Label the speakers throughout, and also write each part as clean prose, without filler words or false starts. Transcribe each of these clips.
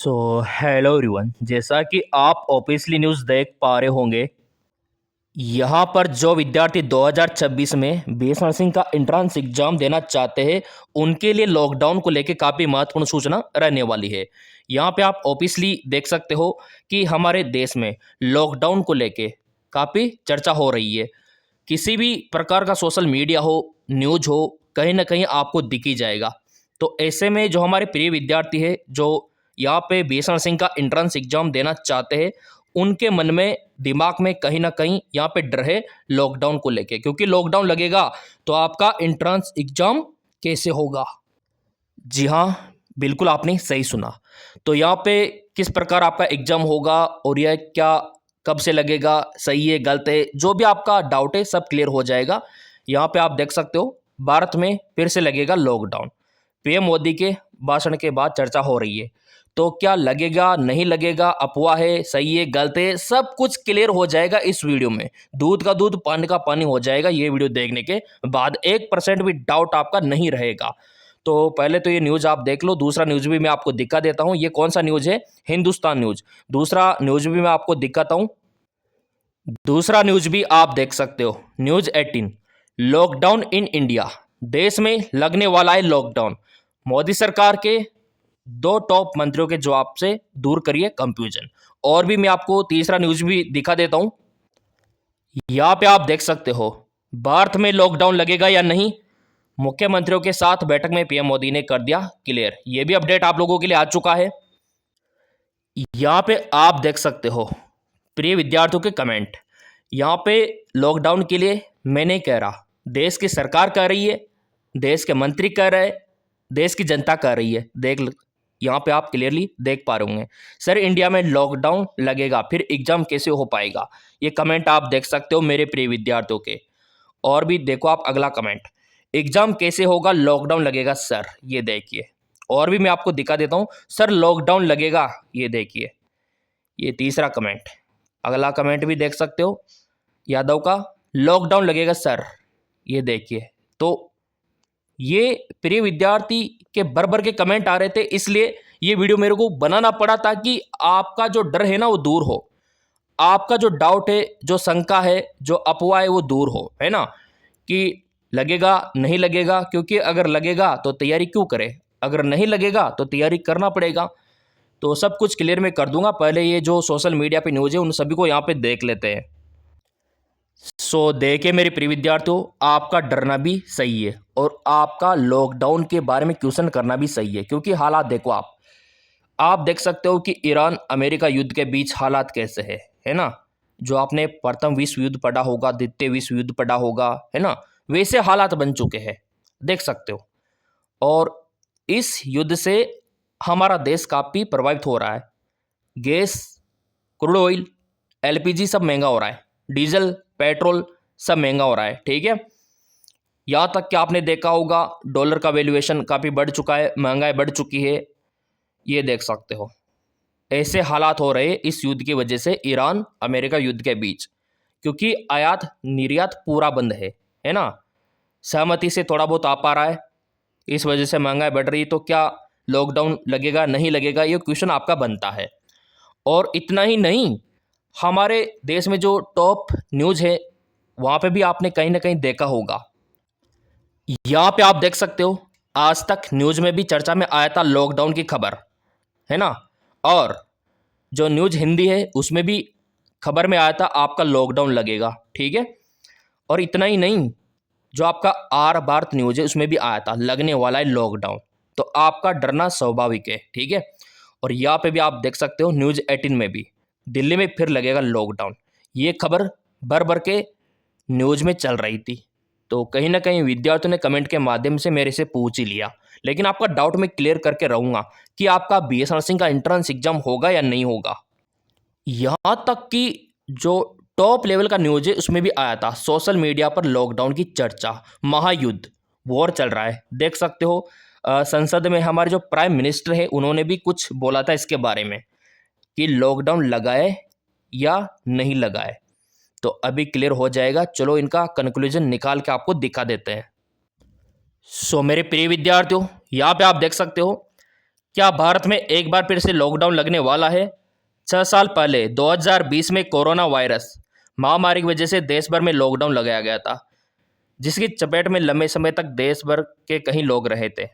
Speaker 1: So hello everyone, जैसा कि आप ऑब्वियसली न्यूज़ देख पा रहे होंगे। यहाँ पर जो विद्यार्थी 2026 में बीएस नर्सिंग का एंट्रेंस एग्जाम देना चाहते हैं, उनके लिए लॉकडाउन को लेकर काफ़ी महत्वपूर्ण सूचना रहने वाली है। यहाँ पे आप ऑब्वियसली देख सकते हो कि हमारे देश में लॉकडाउन को लेके काफ़ी चर्चा हो रही है। किसी भी प्रकार का सोशल मीडिया हो, न्यूज हो, कहीं ना कहीं आपको दिख ही जाएगा। तो ऐसे में जो हमारे प्रिय विद्यार्थी है, जो यहाँ पे बीएस नर्सिंग का एंट्रेंस एग्जाम देना चाहते हैं, उनके मन में, दिमाग में कहीं ना कहीं यहाँ पे डर है लॉकडाउन को लेके, क्योंकि लॉकडाउन लगेगा तो आपका एंट्रेंस एग्जाम कैसे होगा। जी हाँ, बिल्कुल आपने सही सुना। तो यहाँ पे किस प्रकार आपका एग्जाम होगा और यह क्या, कब से लगेगा, सही है गलत है, जो भी आपका डाउट है सब क्लियर हो जाएगा। यहाँ पे आप देख सकते हो, भारत में फिर से लगेगा लॉकडाउन। पीएम मोदी के भाषण के बाद चर्चा हो रही है। तो क्या लगेगा, नहीं लगेगा, अफवाह है, सही है, गलत है, सब कुछ क्लियर हो जाएगा इस वीडियो में। दूध का दूध, पानी का पानी हो जाएगा ये वीडियो देखने के बाद। 1% भी डाउट आपका नहीं रहेगा। तो पहले तो ये न्यूज़ आप देख लो। दूसरा न्यूज़ भी मैं आपको दिखा देता हूँ। ये कौन सा न्यूज़ है? हिंदुस्तान न्यूज़। दूसरा न्यूज़ भी मैं आपको दिखाता हूँ। दूसरा न्यूज़ भी आप देख सकते हो, न्यूज़ 18। लॉकडाउन इन इंडिया, देश में लगने वाला है लॉकडाउन। मोदी सरकार के दो टॉप मंत्रियों के जवाब से दूर करिए कंफ्यूजन। और भी मैं आपको तीसरा न्यूज़ भी दिखा देता हूँ। यहाँ पे आप देख सकते हो, भारत में लॉकडाउन लगेगा या नहीं, मुख्यमंत्रियों के साथ बैठक में पीएम मोदी ने कर दिया क्लियर। ये भी अपडेट आप लोगों के लिए आ चुका है। यहाँ पे आप देख सकते हो प्रिय विद्यार्थियों के कमेंट। यहाँ पे लॉकडाउन के लिए मैं नहीं कह रहा, देश की सरकार कह रही है, देश के मंत्री कह रहे हैं, देश की जनता कह रही है। यहाँ पे आप क्लियरली देख पा रहे होंगे। सर इंडिया में लॉकडाउन लगेगा, फिर एग्जाम कैसे हो पाएगा? ये कमेंट आप देख सकते हो मेरे प्रिय विद्यार्थियों के। और भी देखो आप अगला कमेंट, एग्जाम कैसे होगा, लॉकडाउन लगेगा सर, ये देखिए। और भी मैं आपको दिखा देता हूँ, सर लॉकडाउन लगेगा, ये देखिए। ये तीसरा कमेंट, अगला कमेंट भी देख सकते हो यादव का, लॉकडाउन लगेगा सर, ये देखिए। तो ये प्रिय विद्यार्थी के भर भर के कमेंट आ रहे थे, इसलिए ये वीडियो मेरे को बनाना पड़ा ताकि आपका जो डर है ना वो दूर हो, आपका जो डाउट है, जो शंका है, जो अफवाह है वो दूर हो, है ना। कि लगेगा नहीं लगेगा, क्योंकि अगर लगेगा तो तैयारी क्यों करे, अगर नहीं लगेगा तो तैयारी करना पड़ेगा। तो सब कुछ क्लियर मैं कर दूंगा। पहले ये जो सोशल मीडिया पे न्यूज़ है उन सभी को यहाँ पे देख लेते हैं। सो देखिए मेरे प्रिय विद्यार्थियों, आपका डरना भी सही है और आपका लॉकडाउन के बारे में क्वेश्चन करना भी सही है, क्योंकि हालात देखो आप देख सकते हो कि ईरान अमेरिका युद्ध के बीच हालात कैसे है ना। जो आपने प्रथम विश्व युद्ध पढ़ा होगा, द्वितीय विश्व युद्ध पढ़ा होगा, है ना, वैसे हालात बन चुके हैं, देख सकते हो। और इस युद्ध से हमारा देश काफ़ी प्रभावित हो रहा है। गैस, क्रूड ऑयल, एलपीजी सब महंगा हो रहा है, डीजल, पेट्रोल सब महंगा हो रहा है, ठीक है। यहाँ तक कि आपने देखा होगा डॉलर का वैल्यूएशन काफ़ी बढ़ चुका है, महंगाई बढ़ चुकी है, ये देख सकते हो। ऐसे हालात हो रहे इस युद्ध की वजह से, ईरान अमेरिका युद्ध के बीच, क्योंकि आयात निर्यात पूरा बंद है ना। सहमति से थोड़ा बहुत आ पा रहा है, इस वजह से महंगाई बढ़ रही। तो क्या लॉकडाउन लगेगा नहीं लगेगा, ये क्वेश्चन आपका बनता है। और इतना ही नहीं, हमारे देश में जो टॉप न्यूज़ है वहाँ पे भी आपने कहीं ना कहीं देखा होगा। यहाँ पे आप देख सकते हो, आज तक न्यूज़ में भी चर्चा में आया था लॉकडाउन की खबर, है ना। और जो न्यूज़ हिंदी है उसमें भी खबर में आया था आपका लॉकडाउन लगेगा, ठीक है। और इतना ही नहीं, जो आपका आर भारत न्यूज़ है उसमें भी आया था लगने वाला है लॉकडाउन। तो आपका डरना स्वाभाविक है, ठीक है। और यहाँ पे भी आप देख सकते हो न्यूज़ 18 में भी दिल्ली में फिर लगेगा लॉकडाउन। ये खबर भर भर के न्यूज़ में चल रही थी। तो कहीं ना कहीं विद्यार्थियों ने कमेंट के माध्यम से मेरे से पूछ ही लिया, लेकिन आपका डाउट मैं क्लियर करके रहूँगा कि आपका बीएस नर्सिंग का एंट्रेंस एग्जाम होगा या नहीं होगा। यहाँ तक कि जो टॉप लेवल का न्यूज़ है उसमें भी आया था सोशल मीडिया पर लॉकडाउन की चर्चा, महायुद्ध, वॉर चल रहा है, देख सकते हो। संसद में हमारे जो प्राइम मिनिस्टर है उन्होंने भी कुछ बोला था इसके बारे में कि लॉकडाउन लगाए या नहीं लगाए। तो अभी क्लियर हो जाएगा। चलो इनका कंक्लूजन निकाल के आपको दिखा देते हैं। सो मेरे प्रिय विद्यार्थियों, यहाँ पे आप देख सकते हो क्या भारत में एक बार फिर से लॉकडाउन लगने वाला है? 6 साल पहले 2020 में कोरोना वायरस महामारी की वजह से देश भर में लॉकडाउन लगाया गया था, जिसकी चपेट में लंबे समय तक देश भर के कई लोग रहे थे।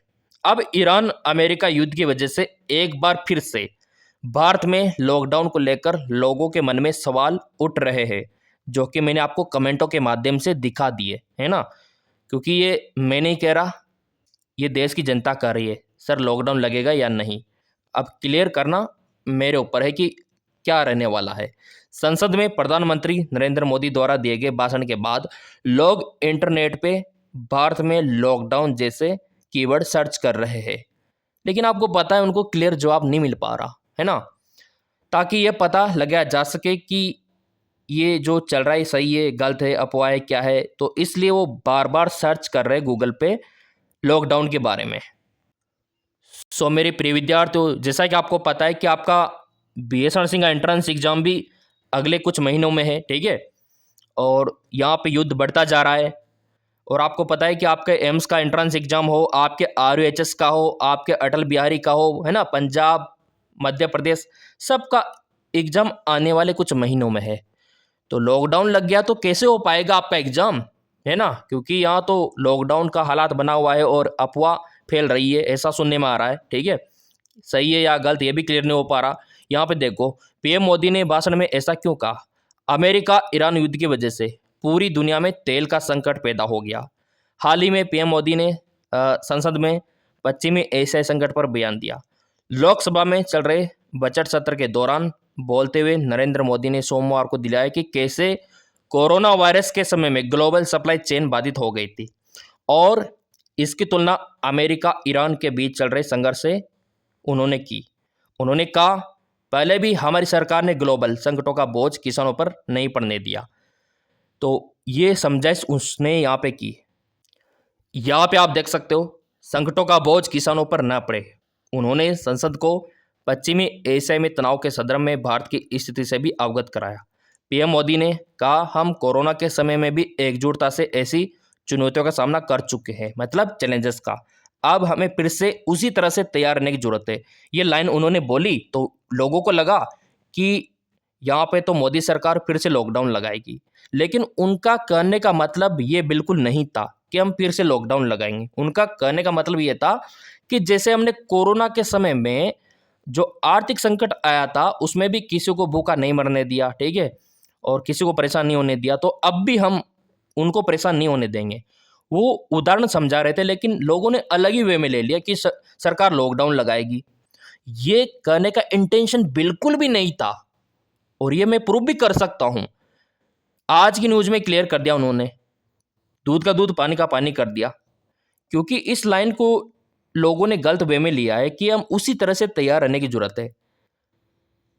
Speaker 1: अब ईरान अमेरिका युद्ध की वजह से एक बार फिर से भारत में लॉकडाउन को लेकर लोगों के मन में सवाल उठ रहे हैं, जो कि मैंने आपको कमेंटों के माध्यम से दिखा दिए, है ना? क्योंकि ये मैं नहीं कह रहा, ये देश की जनता कह रही है, सर लॉकडाउन लगेगा या नहीं। अब क्लियर करना मेरे ऊपर है कि क्या रहने वाला है। संसद में प्रधानमंत्री नरेंद्र मोदी द्वारा दिए गए भाषण के बाद लोग इंटरनेट पे भारत में लॉकडाउन जैसे कीवर्ड सर्च कर रहे हैं, लेकिन आपको पता है उनको क्लियर जवाब नहीं मिल पा रहा है ना, ताकि ये पता लगाया जा सके कि ये जो चल रहा है सही है, गलत है, अफवाह है, क्या है। तो इसलिए वो बार बार सर्च कर रहे हैं गूगल पे लॉकडाउन के बारे में। सो मेरे प्रिय विद्यार्थियों, जैसा कि आपको पता है कि आपका BS नर्सिंग का एंट्रेंस एग्जाम भी अगले कुछ महीनों में है, ठीक है। और यहाँ पे युद्ध बढ़ता जा रहा है, और आपको पता है कि आपके एम्स का एंट्रेंस एग्जाम हो, आपके RUHS का हो, आपके अटल बिहारी का हो, है ना, पंजाब, मध्य प्रदेश, सबका एग्जाम आने वाले कुछ महीनों में है। तो लॉकडाउन लग गया तो कैसे हो पाएगा आपका एग्जाम, है ना? क्योंकि यहाँ तो लॉकडाउन का हालात बना हुआ है और अफवाह फैल रही है, ऐसा सुनने में आ रहा है, ठीक है। सही है या गलत ये भी क्लियर नहीं हो पा रहा। यहाँ पे देखो, PM मोदी ने भाषण में ऐसा क्यों कहा? अमेरिका ईरान युद्ध की वजह से पूरी दुनिया में तेल का संकट पैदा हो गया। हाल ही में PM मोदी ने संसद में पश्चिमी एशियाई संकट पर बयान दिया। लोकसभा में चल रहे बजट सत्र के दौरान बोलते हुए नरेंद्र मोदी ने सोमवार को दिलाया कि कैसे कोरोना वायरस के समय में ग्लोबल सप्लाई चेन बाधित हो गई थी, और इसकी तुलना अमेरिका ईरान के बीच चल रहे संघर्ष से उन्होंने की। उन्होंने कहा, पहले भी हमारी सरकार ने ग्लोबल संकटों का बोझ किसानों पर नहीं पड़ने दिया। तो ये समझाइश उसने यहाँ पे की। यहाँ पे आप देख सकते हो, संकटों का बोझ किसानों पर न पड़े। उन्होंने संसद को पश्चिमी एशिया में तनाव के सदर्भ में भारत की स्थिति से भी अवगत कराया। PM मोदी ने कहा, हम कोरोना के समय में भी एकजुटता से ऐसी चुनौतियों का सामना कर चुके हैं, मतलब चैलेंजेस का। अब हमें फिर से उसी तरह से तैयार रहने की जरूरत है। ये लाइन उन्होंने बोली तो लोगों को लगा कि यहाँ पे तो मोदी सरकार फिर से लॉकडाउन लगाएगी, लेकिन उनका कहने का मतलब ये बिल्कुल नहीं था कि हम फिर से लॉकडाउन लगाएंगे। उनका कहने का मतलब ये था कि जैसे हमने कोरोना के समय में जो आर्थिक संकट आया था उसमें भी किसी को भूखा नहीं मरने दिया, ठीक है, और किसी को परेशान नहीं होने दिया, तो अब भी हम उनको परेशान नहीं होने देंगे। वो उदाहरण समझा रहे थे, लेकिन लोगों ने अलग ही वे में ले लिया कि सरकार लॉकडाउन लगाएगी। ये कहने का इंटेंशन बिल्कुल भी नहीं था, और ये मैं प्रूव भी कर सकता हूं। आज की न्यूज में क्लियर कर दिया उन्होंने, दूध का दूध पानी का पानी कर दिया, क्योंकि इस लाइन को लोगों ने गलत वे में लिया है कि हम उसी तरह से तैयार रहने की जरूरत है।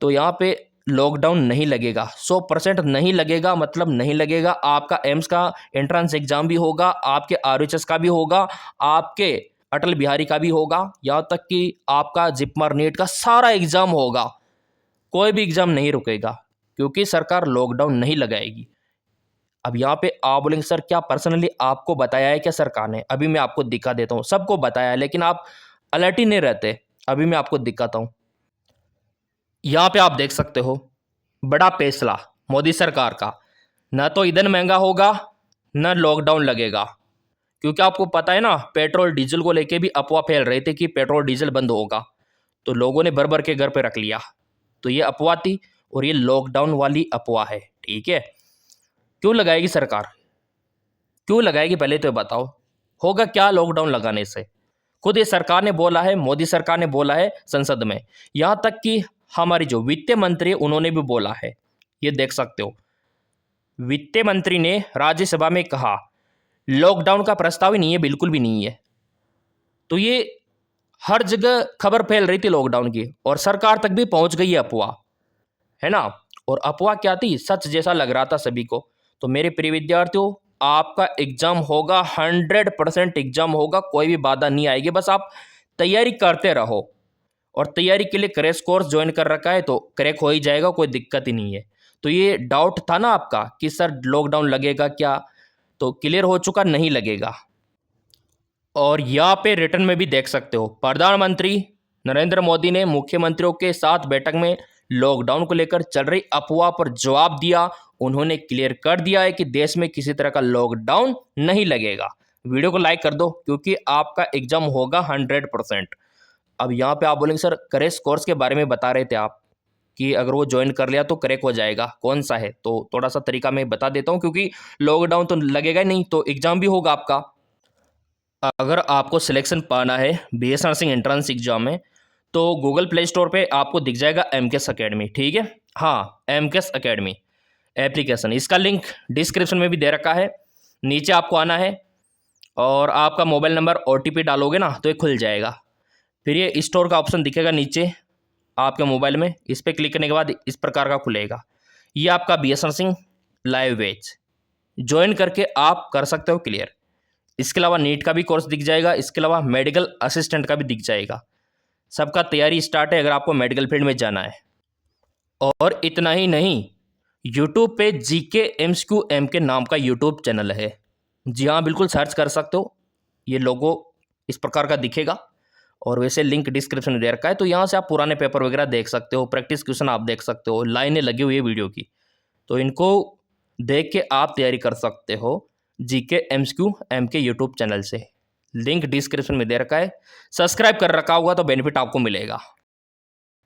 Speaker 1: तो यहाँ पे लॉकडाउन नहीं लगेगा, 100% नहीं लगेगा, मतलब नहीं लगेगा। आपका एम्स का एंट्रेंस एग्जाम भी होगा, आपके RUHS का भी होगा, आपके अटल बिहारी का भी होगा, यहाँ तक कि आपका जिपमर नीट का सारा एग्जाम होगा। कोई भी एग्जाम नहीं रुकेगा, क्योंकि सरकार लॉकडाउन नहीं लगाएगी। अब यहाँ पे आप बोलेंगे, सर क्या पर्सनली आपको बताया है क्या सरकार ने? अभी मैं आपको दिखा देता हूँ। सबको बताया है, लेकिन आप अलर्ट ही नहीं रहते। अभी मैं आपको दिखाता हूँ। यहाँ पे आप देख सकते हो, बड़ा फैसला मोदी सरकार का, न तो ईंधन महंगा होगा, न लॉकडाउन लगेगा। क्योंकि आपको पता है ना, पेट्रोल डीजल को लेके भी अफवाह फैल रही थी कि पेट्रोल डीजल बंद होगा, तो लोगों ने भर भर के घर पे रख लिया। तो ये अफवाह थी, और ये लॉकडाउन वाली अफवाह है, ठीक है। क्यों लगाएगी सरकार? क्यों लगाएगी पहले तो बताओ। होगा क्या लॉकडाउन लगाने से? खुद ये सरकार ने बोला है, मोदी सरकार ने बोला है संसद में। यहाँ तक कि हमारी जो वित्त मंत्री है उन्होंने भी बोला है, ये देख सकते हो। वित्त मंत्री ने राज्यसभा में कहा, लॉकडाउन का प्रस्ताव ही नहीं है, बिल्कुल भी नहीं है। तो ये हर जगह खबर फैल रही थी लॉकडाउन की, और सरकार तक भी पहुंच गई है अफवाह, है ना। और अफवाह क्या थी, सच जैसा लग रहा था सभी को। तो मेरे प्रिय विद्यार्थियों, आपका एग्जाम होगा, 100% एग्जाम होगा, कोई भी बाधा नहीं आएगी। बस आप तैयारी करते रहो, और तैयारी के लिए क्रैश कोर्स ज्वाइन कर रखा है तो क्रैक हो ही जाएगा, कोई दिक्कत ही नहीं है। तो ये डाउट था ना आपका कि सर लॉकडाउन लगेगा क्या, तो क्लियर हो चुका, नहीं लगेगा। और यहाँ पे रिटर्न में भी देख सकते हो, प्रधानमंत्री नरेंद्र मोदी ने मुख्यमंत्रियों के साथ बैठक में लॉकडाउन को लेकर चल रही अफवाह पर जवाब दिया। उन्होंने क्लियर कर दिया है कि देश में किसी तरह का लॉकडाउन नहीं लगेगा। वीडियो को लाइक कर दो क्योंकि आपका एग्जाम होगा 100%। अब यहाँ पे आप बोलेंगे सर क्रैश कोर्स के बारे में बता रहे थे आप कि अगर वो ज्वाइन कर लिया तो क्रैक हो जाएगा, कौन सा है? तो थोड़ा सा तरीका मैं बता देता हूँ क्योंकि लॉकडाउन तो लगेगा ही नहीं तो एग्जाम भी होगा आपका। अगर आपको सिलेक्शन पाना है बीएस नर्सिंग एंट्रेंस एग्जाम में तो गूगल प्ले स्टोर पे आपको दिख जाएगा एमकेएस अकेडमी, ठीक है? हाँ, एमकेएस अकेडमी एप्लीकेशन, इसका लिंक डिस्क्रिप्शन में भी दे रखा है। नीचे आपको आना है और आपका मोबाइल नंबर ओटीपी डालोगे ना तो ये खुल जाएगा। फिर ये स्टोर का ऑप्शन दिखेगा नीचे आपके मोबाइल में, इस पर क्लिक करने के बाद इस प्रकार का खुलेगा। ये आपका BS nursing live batch join करके आप कर सकते हो क्लियर। इसके अलावा नीट का भी कोर्स दिख जाएगा, इसके अलावा मेडिकल असिस्टेंट का भी दिख जाएगा। सबका तैयारी स्टार्ट है अगर आपको मेडिकल फील्ड में जाना है। और इतना ही नहीं, यूट्यूब पे जीके एमसीक्यू एमके नाम का यूट्यूब चैनल है। जी हाँ, बिल्कुल सर्च कर सकते हो, ये लोगो इस प्रकार का दिखेगा और वैसे लिंक डिस्क्रिप्शन में दे रखा है। तो यहाँ से आप पुराने पेपर वगैरह देख सकते हो, प्रैक्टिस क्वेश्चन आप देख सकते हो, लाइनें लगी हुई है वीडियो की, तो इनको देख के आप तैयारी कर सकते हो GK MCQ MK YouTube channel से। लिंक डिस्क्रिप्शन में दे रखा है, सब्सक्राइब कर रखा होगा तो बेनिफिट आपको मिलेगा।